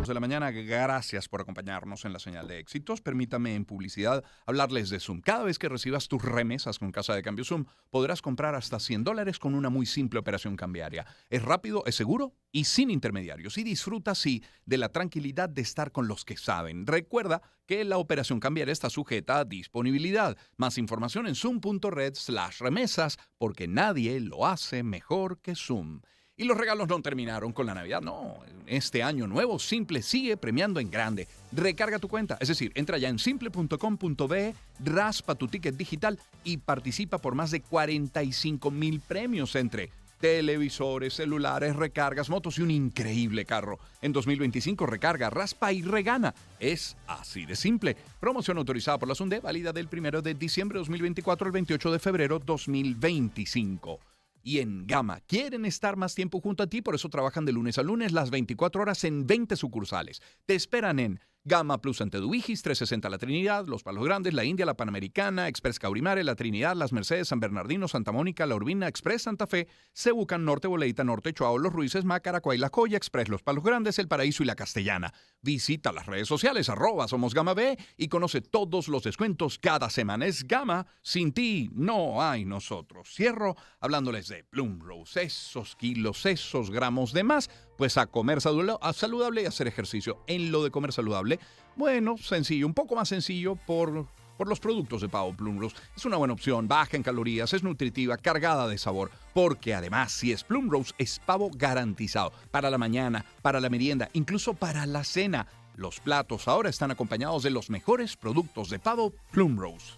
de la mañana. Gracias por acompañarnos en la señal de éxitos. Permítame en publicidad hablarles de Zoom. Cada vez que recibas tus remesas con Casa de Cambio Zoom, podrás comprar hasta $100 con una muy simple operación cambiaria. Es rápido, es seguro y sin intermediarios. Y disfruta así de la tranquilidad de estar con los que saben. Recuerda que la operación cambiaria está sujeta a disponibilidad. Más información en zoom.red/remesas, porque nadie lo hace mejor que Zoom. Y los regalos no terminaron con la Navidad, no. Este año nuevo, Simple sigue premiando en grande. Recarga tu cuenta, es decir, entra ya en simple.com.be, raspa tu ticket digital y participa por más de 45,000 premios entre televisores, celulares, recargas, motos y un increíble carro. En 2025 recarga, raspa y regana. Es así de simple. Promoción autorizada por la SUNDE, válida del 1 de diciembre de 2024 al 28 de febrero 2025. Y en Gama, quieren estar más tiempo junto a ti, por eso trabajan de lunes a lunes las 24 horas en 20 sucursales. Te esperan en Gama Plus Anteduigis, 360 La Trinidad, Los Palos Grandes, La India, La Panamericana, Express Caurimare, La Trinidad, Las Mercedes, San Bernardino, Santa Mónica, La Urbina, Express Santa Fe, Cebucan, Norte Boleita, Norte Chuao, Los Ruices, Macaracuay, La Joya, Express Los Palos Grandes, El Paraíso y La Castellana. Visita las redes sociales, @SomosGamaB y conoce todos los descuentos cada semana. Es Gama, sin ti no hay nosotros. Cierro hablándoles de Plum Rose, esos kilos, esos gramos de más, pues a comer saludable y hacer ejercicio. En lo de comer saludable, bueno, sencillo, un poco más sencillo por los productos de pavo Plum Rose. Es una buena opción, baja en calorías, es nutritiva, cargada de sabor, porque además, si es Plum Rose, es pavo garantizado. Para la mañana, para la merienda, incluso para la cena. Los platos ahora están acompañados de los mejores productos de pavo Plum Rose.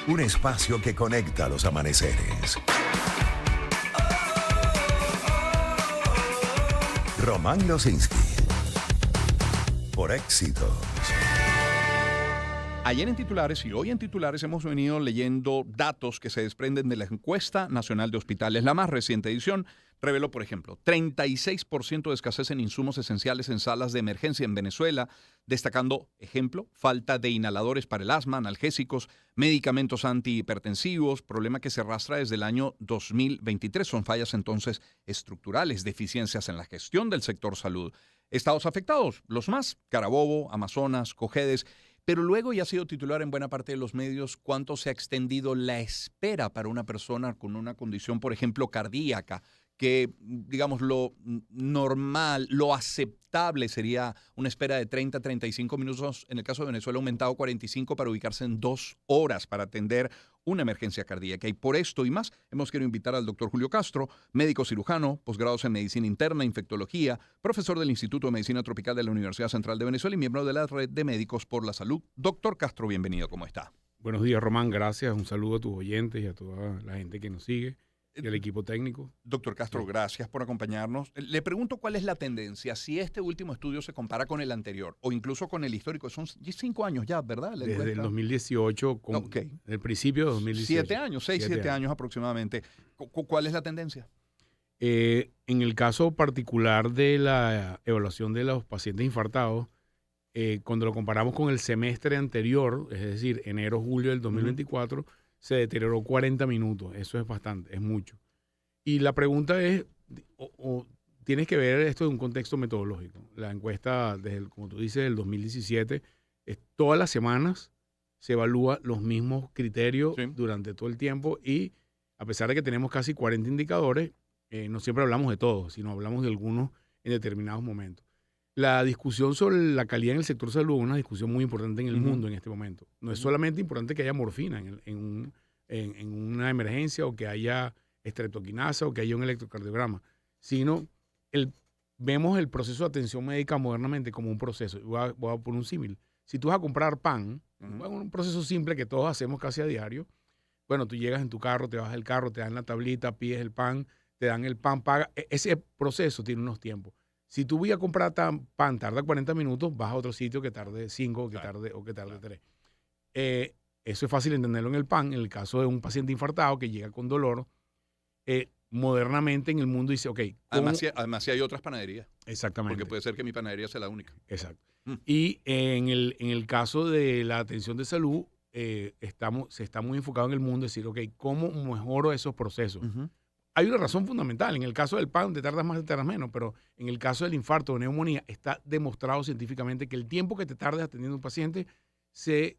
Un espacio que conecta los amaneceres. Román Losinski. Por Éxitos. Ayer en titulares y hoy en titulares hemos venido leyendo datos que se desprenden de la encuesta nacional de hospitales. La más reciente edición reveló, por ejemplo, 36% de escasez en insumos esenciales en salas de emergencia en Venezuela, destacando, ejemplo, falta de inhaladores para el asma, analgésicos, medicamentos antihipertensivos, problema que se arrastra desde el año 2023. Son fallas entonces estructurales, deficiencias en la gestión del sector salud. Estados afectados, los más, Carabobo, Amazonas, Cojedes. Pero luego ya ha sido titular en buena parte de los medios cuánto se ha extendido la espera para una persona con una condición, por ejemplo, cardíaca, que, digamos, lo normal, lo aceptable sería una espera de 30 a 35 minutos. En el caso de Venezuela ha aumentado 45 para ubicarse en 2 horas para atender una emergencia cardíaca. Y por esto y más, hemos querido invitar al doctor Julio Castro, médico cirujano, posgrados en medicina interna, infectología, profesor del Instituto de Medicina Tropical de la Universidad Central de Venezuela y miembro de la Red de Médicos por la Salud. Doctor Castro, bienvenido, ¿cómo está? Buenos días, Román, gracias. Un saludo a tus oyentes y a toda la gente que nos sigue y al equipo técnico. Doctor Castro, gracias por acompañarnos. Le pregunto cuál es la tendencia, si este último estudio se compara con el anterior o incluso con el histórico. Son 5 años ya, ¿verdad? Desde el 2018, el principio de 2018. 7 años, 6-7 años aproximadamente. ¿Cuál es la tendencia? En el caso particular de la evaluación de los pacientes infartados, cuando lo comparamos con el semestre anterior, es decir, enero-julio del 2024, se deterioró 40 minutos. Eso es bastante, es mucho. Y la pregunta es, tienes que ver esto en un contexto metodológico. La encuesta, como tú dices, del 2017, todas las semanas se evalúa los mismos criterios durante todo el tiempo y a pesar de que tenemos casi 40 indicadores, no siempre hablamos de todos, sino hablamos de algunos en determinados momentos. La discusión sobre la calidad en el sector salud es una discusión muy importante en el mundo en este momento. No es solamente importante que haya morfina en una emergencia o que haya estreptoquinasa o que haya un electrocardiograma, sino vemos el proceso de atención médica modernamente como un proceso. Voy a poner un símil. Si tú vas a comprar pan, un proceso simple que todos hacemos casi a diario, bueno, tú llegas en tu carro, te bajas del carro, te dan la tablita, pides el pan, te dan el pan, pagas. Ese proceso tiene unos tiempos. Si tú vas a comprar pan, tarda 40 minutos, vas a otro sitio que tarde 5 o que tarde 3. Eso es fácil entenderlo en el pan. En el caso de un paciente infartado que llega con dolor, modernamente en el mundo dice, ok. Además, si hay otras panaderías. Exactamente. Porque puede ser que mi panadería sea la única. Exacto. Y en el caso de la atención de salud, se está muy enfocado en el mundo, decir, ok, ¿cómo mejoro esos procesos? hay una razón fundamental. En el caso del PAN, te tardas más, te tardas menos, pero en el caso del infarto o neumonía, está demostrado científicamente que el tiempo que te tardes atendiendo a un paciente se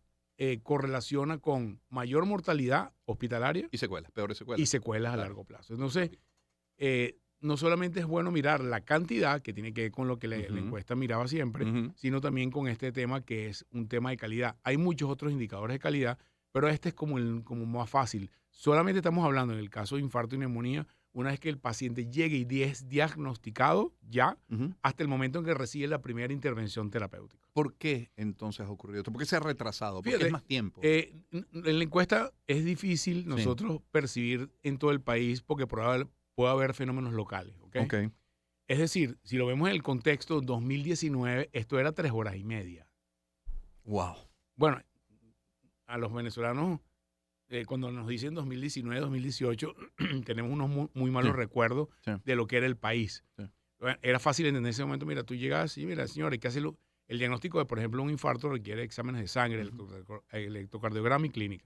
correlaciona con mayor mortalidad hospitalaria Y secuelas, peores secuelas. y secuelas a Claro. largo plazo. Entonces, no solamente es bueno mirar la cantidad, que tiene que ver con lo que la Ujú. encuesta miraba siempre, Ujú. sino también con este tema que es un tema de calidad. Hay muchos otros indicadores de calidad, pero este es como más fácil. Solamente estamos hablando en el caso de infarto y neumonía, una vez que el paciente llegue y es diagnosticado ya, Ujú. hasta el momento en que recibe la primera intervención terapéutica. ¿Por qué entonces ha ocurrido esto? ¿Por qué se ha retrasado? ¿Por qué Fíjate, es más tiempo? En la encuesta es difícil nosotros percibir en todo el país porque puede haber fenómenos locales. ¿Ok? Ok. Es decir, si lo vemos en el contexto 2019, esto era 3 horas y media. Wow. Bueno, a los venezolanos, cuando nos dicen 2019, 2018, tenemos unos muy malos Sí. recuerdos Sí. de lo que era el país. Sí. Bueno, era fácil entender en ese momento, mira, tú llegas y mira, señor, hay que hacerlo. El diagnóstico de, por ejemplo, un infarto requiere exámenes de sangre, electrocardiograma y clínica.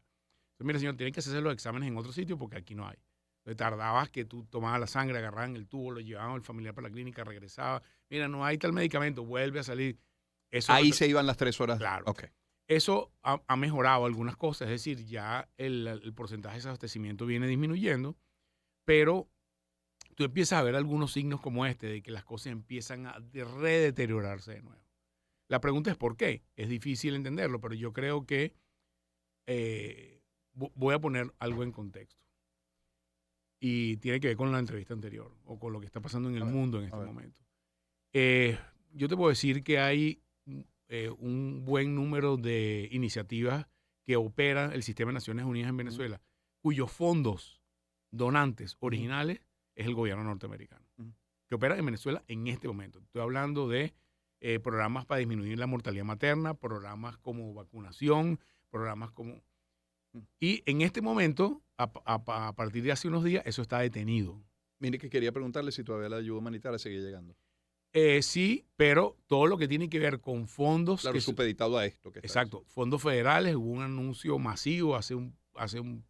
Entonces, mira, señor, tiene que hacerse los exámenes en otro sitio porque aquí no hay. Entonces, tardabas que tú tomabas la sangre, agarraban el tubo, lo llevaban al familiar para la clínica, regresaba. Mira, no hay tal medicamento, vuelve a salir. Eso Ahí se iban las 3 horas. Claro. Ok. Eso ha mejorado algunas cosas, es decir, ya el porcentaje de desabastecimiento viene disminuyendo, pero tú empiezas a ver algunos signos como este, de que las cosas empiezan a redeteriorarse de nuevo. La pregunta es ¿por qué? Es difícil entenderlo, pero yo creo que voy a poner algo en contexto. Y tiene que ver con la entrevista anterior o con lo que está pasando en el mundo en este momento. Yo te puedo decir que hay un buen número de iniciativas que operan el Sistema de Naciones Unidas en Venezuela, cuyos fondos donantes originales es el gobierno norteamericano, que opera en Venezuela en este momento. Estoy hablando de programas para disminuir la mortalidad materna, programas como vacunación, programas como... Y en este momento, a partir de hace unos días, eso está detenido. Mire que quería preguntarle si todavía la ayuda humanitaria sigue llegando. Sí, pero todo lo que tiene que ver con fondos... Claro, supeditado a esto. Exacto, fondos federales. Hubo un anuncio masivo hace un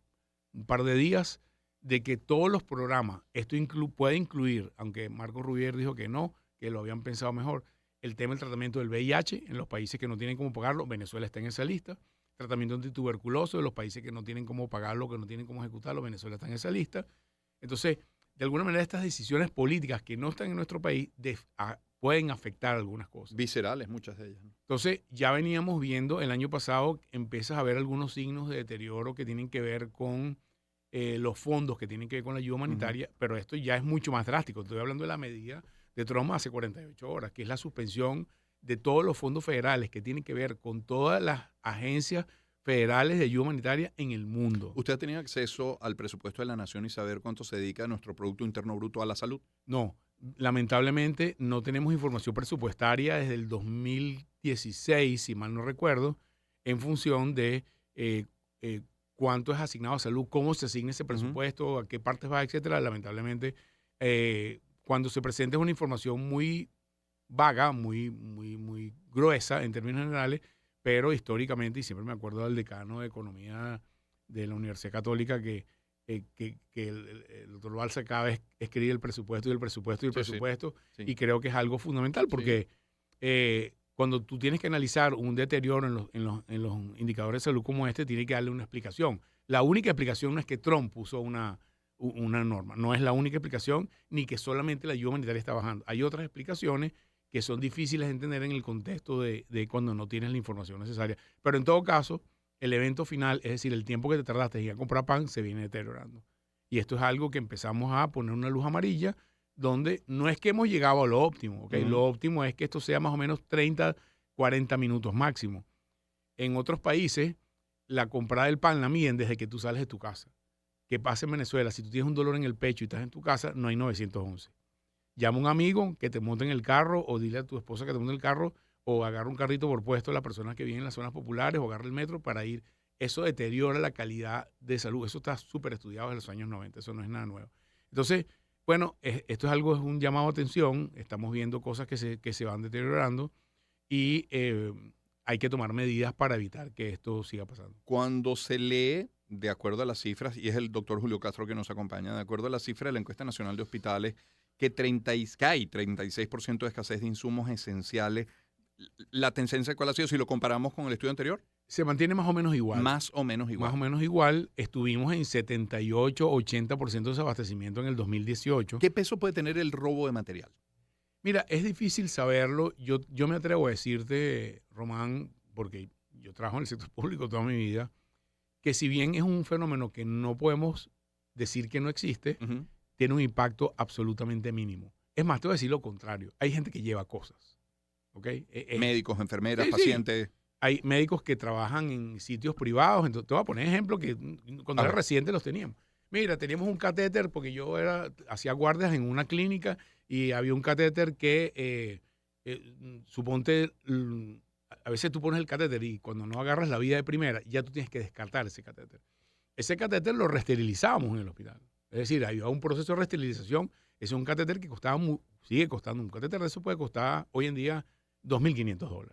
par de días de que todos los programas, esto puede incluir, aunque Marco Rubier dijo que no, que lo habían pensado mejor, el tema del tratamiento del VIH en los países que no tienen cómo pagarlo. Venezuela está en esa lista. Tratamiento antituberculoso de los países que no tienen cómo pagarlo, que no tienen cómo ejecutarlo. Venezuela está en esa lista. Entonces, de alguna manera, estas decisiones políticas que no están en nuestro país pueden afectar algunas cosas. Viscerales, muchas de ellas. Entonces, ya veníamos viendo el año pasado, empiezas a ver algunos signos de deterioro que tienen que ver con los fondos, que tienen que ver con la ayuda humanitaria, pero esto ya es mucho más drástico. Estoy hablando de la medida de Trump hace 48 horas, que es la suspensión de todos los fondos federales que tienen que ver con todas las agencias federales de ayuda humanitaria en el mundo. ¿Usted ha tenido acceso al presupuesto de la Nación y saber cuánto se dedica nuestro Producto Interno Bruto a la salud? No, lamentablemente no tenemos información presupuestaria desde el 2016, si mal no recuerdo, en función de cuánto es asignado a salud, cómo se asigna ese presupuesto, a qué partes va, etcétera. Lamentablemente, cuando se presenta es una información muy vaga, muy gruesa en términos generales, pero históricamente, y siempre me acuerdo del decano de Economía de la Universidad Católica que el doctor Balsa cada vez escribe el presupuesto y el presupuesto y el presupuesto, sí. Y creo que es algo fundamental porque cuando tú tienes que analizar un deterioro en los indicadores de salud como este, tiene que darle una explicación. La única explicación no es que Trump puso una norma, no es la única explicación, ni que solamente la ayuda humanitaria está bajando. Hay otras explicaciones que son difíciles de entender en el contexto de cuando no tienes la información necesaria. Pero en todo caso, el evento final, es decir, el tiempo que te tardaste en ir a comprar pan, se viene deteriorando. Y esto es algo que empezamos a poner una luz amarilla, donde no es que hemos llegado a lo óptimo, ¿okay? Lo óptimo es que esto sea más o menos 30, 40 minutos máximo. En otros países, la comprada del pan la miden desde que tú sales de tu casa. ¿Qué pasa en Venezuela? Si tú tienes un dolor en el pecho y estás en tu casa, no hay 911. Llama a un amigo que te monte en el carro o dile a tu esposa que te monte en el carro o agarra un carrito por puesto a las personas que viven en las zonas populares o agarra el metro para ir. Eso deteriora la calidad de salud. Eso está súper estudiado desde los años 90. Eso no es nada nuevo. Entonces, bueno, esto es un llamado a atención. Estamos viendo cosas que se van deteriorando y hay que tomar medidas para evitar que esto siga pasando. Cuando se lee de acuerdo a las cifras, y es el doctor Julio Castro que nos acompaña, de acuerdo a las cifras de la encuesta nacional de hospitales, que hay 36% de escasez de insumos esenciales. ¿La tendencia cuál ha sido si lo comparamos con el estudio anterior? Se mantiene más o menos igual. Más o menos igual. Más o menos igual. Estuvimos en 78-80% de desabastecimiento en el 2018. ¿Qué peso puede tener el robo de material? Mira, es difícil saberlo. Yo me atrevo a decirte, Román, porque yo trabajo en el sector público toda mi vida, que si bien es un fenómeno que no podemos decir que no existe, tiene un impacto absolutamente mínimo. Es más, te voy a decir lo contrario. Hay gente que lleva cosas. ¿Okay? Médicos, enfermeras, sí, pacientes. Sí. Hay médicos que trabajan en sitios privados. Entonces, te voy a poner ejemplo que cuando era residente los teníamos. Mira, teníamos un catéter porque yo hacía guardias en una clínica y había un catéter que, suponte, a veces tú pones el catéter y cuando no agarras la vía de primera, ya tú tienes que descartar ese catéter. Ese catéter lo resterilizábamos en el hospital. Es decir, había un proceso de resterilización. Ese es un catéter que sigue costando. Un catéter de eso puede costar hoy en día $2.500.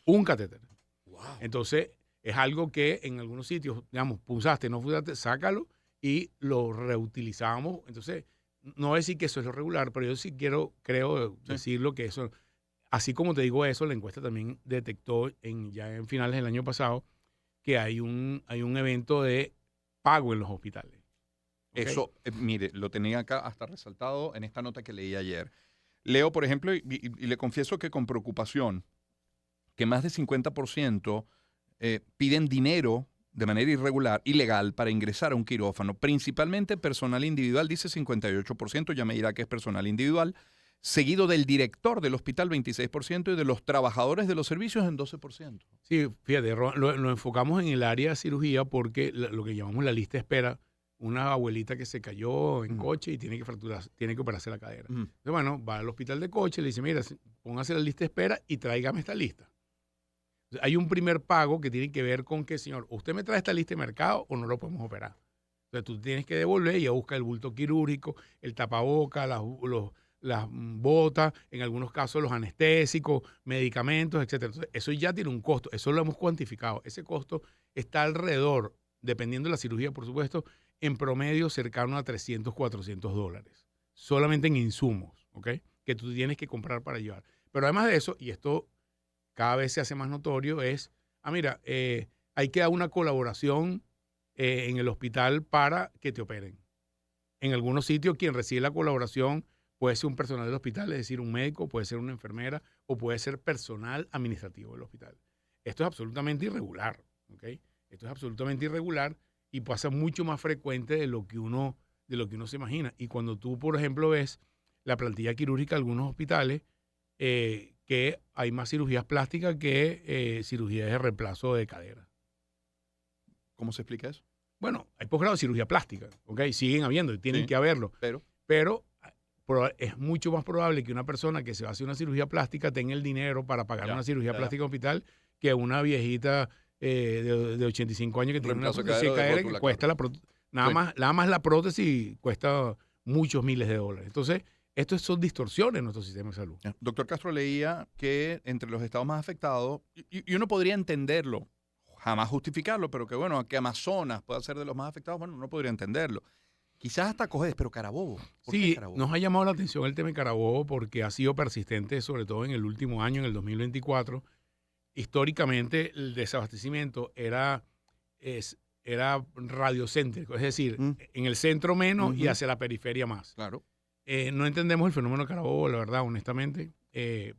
Un catéter. Wow. Entonces, es algo que en algunos sitios, digamos, pulsaste, no pulsaste, sácalo y lo reutilizamos. Entonces, no voy a decir que eso es lo regular, pero yo sí creo decirlo que eso, así como te digo eso, la encuesta también detectó ya en finales del año pasado que hay un evento de pago en los hospitales. ¿Okay? Eso, mire, lo tenía acá hasta resaltado en esta nota que leí ayer. Leo, por ejemplo, y le confieso que con preocupación, que más del 50% piden dinero de manera irregular, ilegal, para ingresar a un quirófano. Principalmente personal individual, dice 58%, ya me dirá que es personal individual, seguido del director del hospital, 26%, y de los trabajadores de los servicios, en 12%. Sí, fíjate, lo enfocamos en el área de cirugía porque lo que llamamos la lista de espera, una abuelita que se cayó en coche y tiene que operarse la cadera. Entonces, bueno, va al hospital de coche, le dice, mira, póngase la lista de espera y tráigame esta lista. Entonces, hay un primer pago que tiene que ver con que, señor, usted me trae esta lista de mercado o no lo podemos operar. Entonces, tú tienes que devolver y a buscar el bulto quirúrgico, el tapaboca, las botas, en algunos casos los anestésicos, medicamentos, etc. Entonces, eso ya tiene un costo, eso lo hemos cuantificado. Ese costo está alrededor, dependiendo de la cirugía, por supuesto, en promedio cercano a $300, $400, solamente en insumos, ¿ok? Que tú tienes que comprar para llevar. Pero además de eso, y esto cada vez se hace más notorio, es, mira, hay que dar una colaboración en el hospital para que te operen. En algunos sitios quien recibe la colaboración puede ser un personal del hospital, es decir, un médico, puede ser una enfermera o puede ser personal administrativo del hospital. Esto es absolutamente irregular, ¿ok? Esto es absolutamente irregular y pasa mucho más frecuente de lo que uno se imagina. Y cuando tú, por ejemplo, ves la plantilla quirúrgica de algunos hospitales, que hay más cirugías plásticas que cirugías de reemplazo de cadera. ¿Cómo se explica eso? Bueno, hay posgrado de cirugía plástica, ¿ok? Siguen habiendo y tienen que haberlo. Pero es mucho más probable que una persona que se va a hacer una cirugía plástica tenga el dinero para pagar una cirugía plástica en hospital que una viejita de 85 años que tiene una prótesis de cadera que cuesta nada más la prótesis cuesta muchos miles de dólares. Entonces, estos son distorsiones en nuestro sistema de salud. Doctor Castro, leía que entre los estados más afectados, y uno podría entenderlo, jamás justificarlo, pero que bueno, que Amazonas pueda ser de los más afectados, bueno, uno podría entenderlo. Quizás hasta Cojedes, pero Carabobo. ¿Por qué Carabobo? Nos ha llamado la atención el tema de Carabobo porque ha sido persistente, sobre todo en el último año, en el 2024. Históricamente, el desabastecimiento era radiocéntrico, es decir, en el centro menos y hacia la periferia más. Claro. No entendemos el fenómeno de Carabobo, la verdad, honestamente,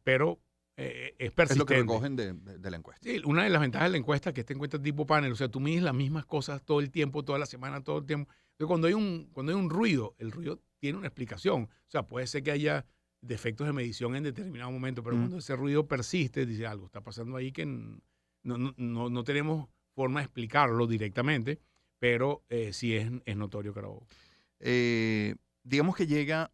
pero es persistente. Es lo que recogen de la encuesta. Sí, una de las ventajas de la encuesta es que esta encuesta es tipo panel, o sea, tú mides las mismas cosas todo el tiempo, toda la semana, todo el tiempo. Entonces, cuando hay un ruido, el ruido tiene una explicación. O sea, puede ser que haya defectos de medición en determinado momento, pero cuando ese ruido persiste, dice algo está pasando ahí que no tenemos forma de explicarlo directamente, pero sí es notorio, Carabobo. Digamos que llega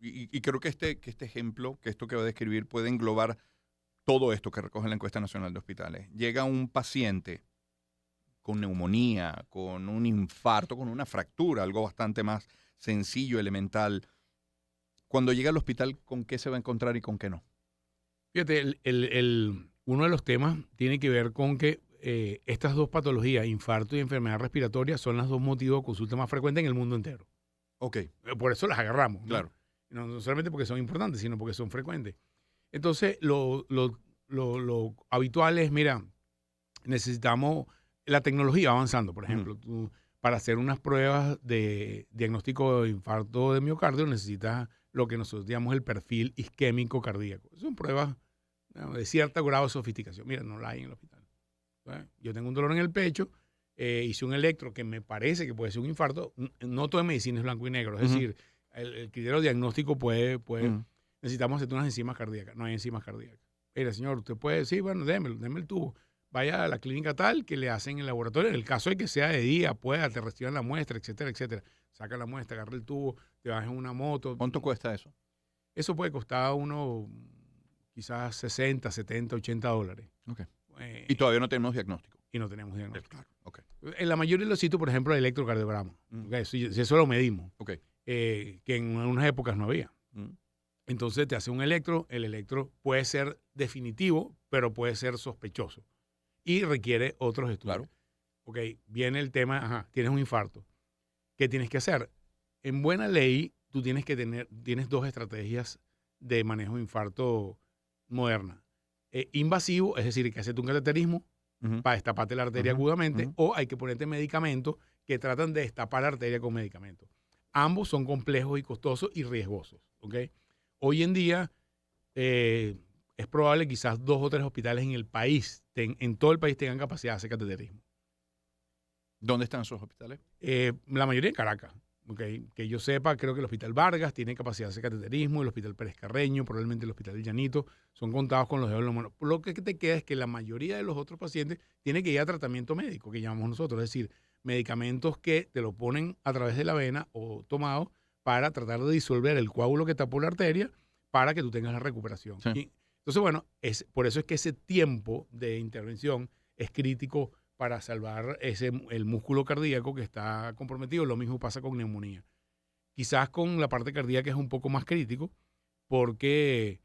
y creo que este ejemplo, que esto que va a describir, puede englobar todo esto que recoge la encuesta nacional de hospitales. Llega un paciente con neumonía, con un infarto, con una fractura, algo bastante más sencillo, elemental. Cuando llega al hospital, ¿con qué se va a encontrar y con qué no? Fíjate, uno de los temas tiene que ver con que estas dos patologías, infarto y enfermedad respiratoria, son los dos motivos de consulta más frecuentes en el mundo entero. Ok. Por eso las agarramos, ¿no? Claro. No solamente porque son importantes, sino porque son frecuentes. Entonces, lo habitual es, mira, necesitamos, la tecnología avanzando, por ejemplo, tú, para hacer unas pruebas de diagnóstico de infarto de miocardio necesitas lo que nosotros llamamos el perfil isquémico cardíaco. Son pruebas de cierto grado de sofisticación. Mira, no la hay en el hospital. Yo tengo un dolor en el pecho, hice un electro que me parece que puede ser un infarto. No todo en medicina es blanco y negro. Es decir, el criterio diagnóstico puede necesitamos hacer unas enzimas cardíacas. No hay enzimas cardíacas. Mira, señor, usted puede decir, bueno, déme el tubo. Vaya a la clínica tal que le hacen en el laboratorio. En el caso de que sea de día, te reciban la muestra, etcétera, etcétera. Saca la muestra, agarra el tubo, te vas en una moto. ¿Cuánto cuesta eso? Eso puede costar quizás 60, 70, 80 dólares. Okay. Y todavía no tenemos diagnóstico. Y no tenemos diagnóstico. Claro. Okay. En la mayoría de los sitios, por ejemplo, el electrocardiograma. Eso lo medimos. Okay. Que en unas épocas no había. Entonces te hace un electro. El electro puede ser definitivo, pero puede ser sospechoso. Y requiere otros estudios. Claro. Ok, viene el tema, tienes un infarto. ¿Qué tienes que hacer? En buena ley, tú tienes dos estrategias de manejo de infarto moderna. Invasivo, es decir, que hacerte un cateterismo para destaparte la arteria agudamente, o hay que ponerte medicamentos que tratan de destapar la arteria con medicamentos. Ambos son complejos y costosos y riesgosos. ¿Okay? Hoy en día es probable que quizás 2 o 3 hospitales en el país, en todo el país, tengan capacidad de hacer cateterismo. ¿Dónde están esos hospitales? La mayoría en Caracas. Okay. Que yo sepa, creo que el Hospital Vargas tiene capacidad de hacer cateterismo, el Hospital Pérez Carreño, probablemente el Hospital del Llanito, son contados con los dedos de la mano. Lo que te queda es que la mayoría de los otros pacientes tienen que ir a tratamiento médico, que llamamos nosotros, es decir, medicamentos que te lo ponen a través de la vena o tomados para tratar de disolver el coágulo que tapó la arteria para que tú tengas la recuperación. Sí. Entonces, bueno, por eso es que ese tiempo de intervención es crítico para salvar el músculo cardíaco que está comprometido. Lo mismo pasa con neumonía. Quizás con la parte cardíaca es un poco más crítico porque,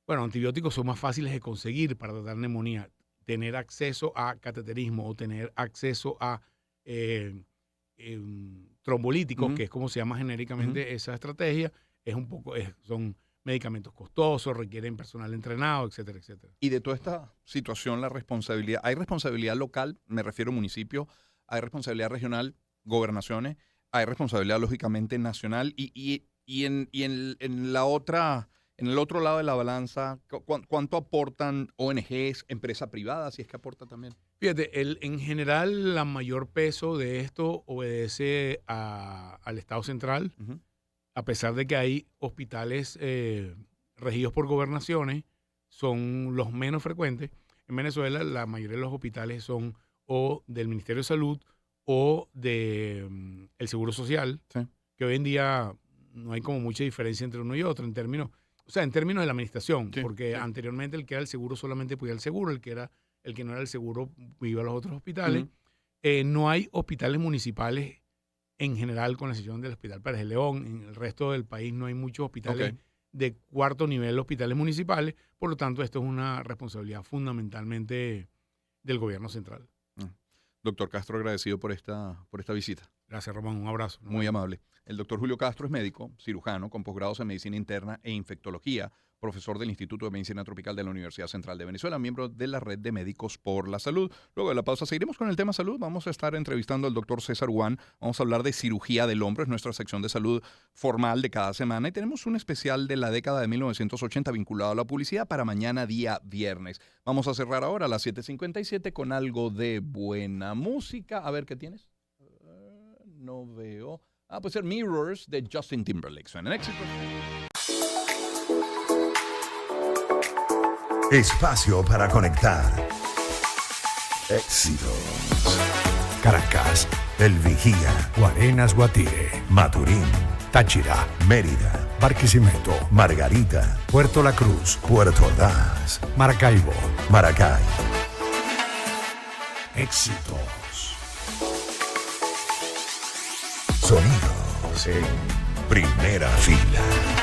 bueno, antibióticos son más fáciles de conseguir para tratar neumonía. Tener acceso a cateterismo o tener acceso a trombolíticos, que es como se llama genéricamente esa estrategia, son medicamentos costosos, requieren personal entrenado, etcétera, etcétera. Y de toda esta situación, la responsabilidad, ¿hay responsabilidad local? Me refiero a municipio, ¿hay responsabilidad regional, gobernaciones? ¿Hay responsabilidad lógicamente nacional? Y en la otra, en el otro lado de la balanza, ¿cuánto aportan ONGs, empresa privada, si es que aporta también? Fíjate, en general, la mayor peso de esto obedece al Estado central. A pesar de que hay hospitales regidos por gobernaciones, son los menos frecuentes. En Venezuela, la mayoría de los hospitales son o del Ministerio de Salud o del Seguro Social, que hoy en día no hay como mucha diferencia entre uno y otro en términos de la administración, porque anteriormente el que era el seguro solamente podía el seguro, el que no era el seguro iba a los otros hospitales. No hay hospitales municipales en general, con la excepción del Hospital Pérez de León. En el resto del país no hay muchos hospitales de cuarto nivel, hospitales municipales. Por lo tanto, esto es una responsabilidad fundamentalmente del gobierno central. Doctor Castro, agradecido por esta visita. Gracias, Román. Un abrazo. Muy amable. El doctor Julio Castro es médico, cirujano, con posgrados en medicina interna e infectología, profesor del Instituto de Medicina Tropical de la Universidad Central de Venezuela, miembro de la Red de Médicos por la Salud. Luego de la pausa seguiremos con el tema salud. Vamos a estar entrevistando al doctor César Guán. Vamos a hablar de cirugía del hombro, es nuestra sección de salud formal de cada semana. Y tenemos un especial de la década de 1980 vinculado a la publicidad para mañana, día viernes. Vamos a cerrar ahora a las 7:57 con algo de buena música. A ver, ¿qué tienes? No veo. Puede ser Mirrors de Justin Timberlake. Suenan éxitos. Espacio para conectar. Éxitos. Caracas, El Vigía, Guarenas, Guatire, Maturín, Táchira, Mérida, Barquisimeto, Margarita, Puerto La Cruz, Puerto Ordaz, Maracaibo. Maracay. Éxitos. Sonidos en primera fila.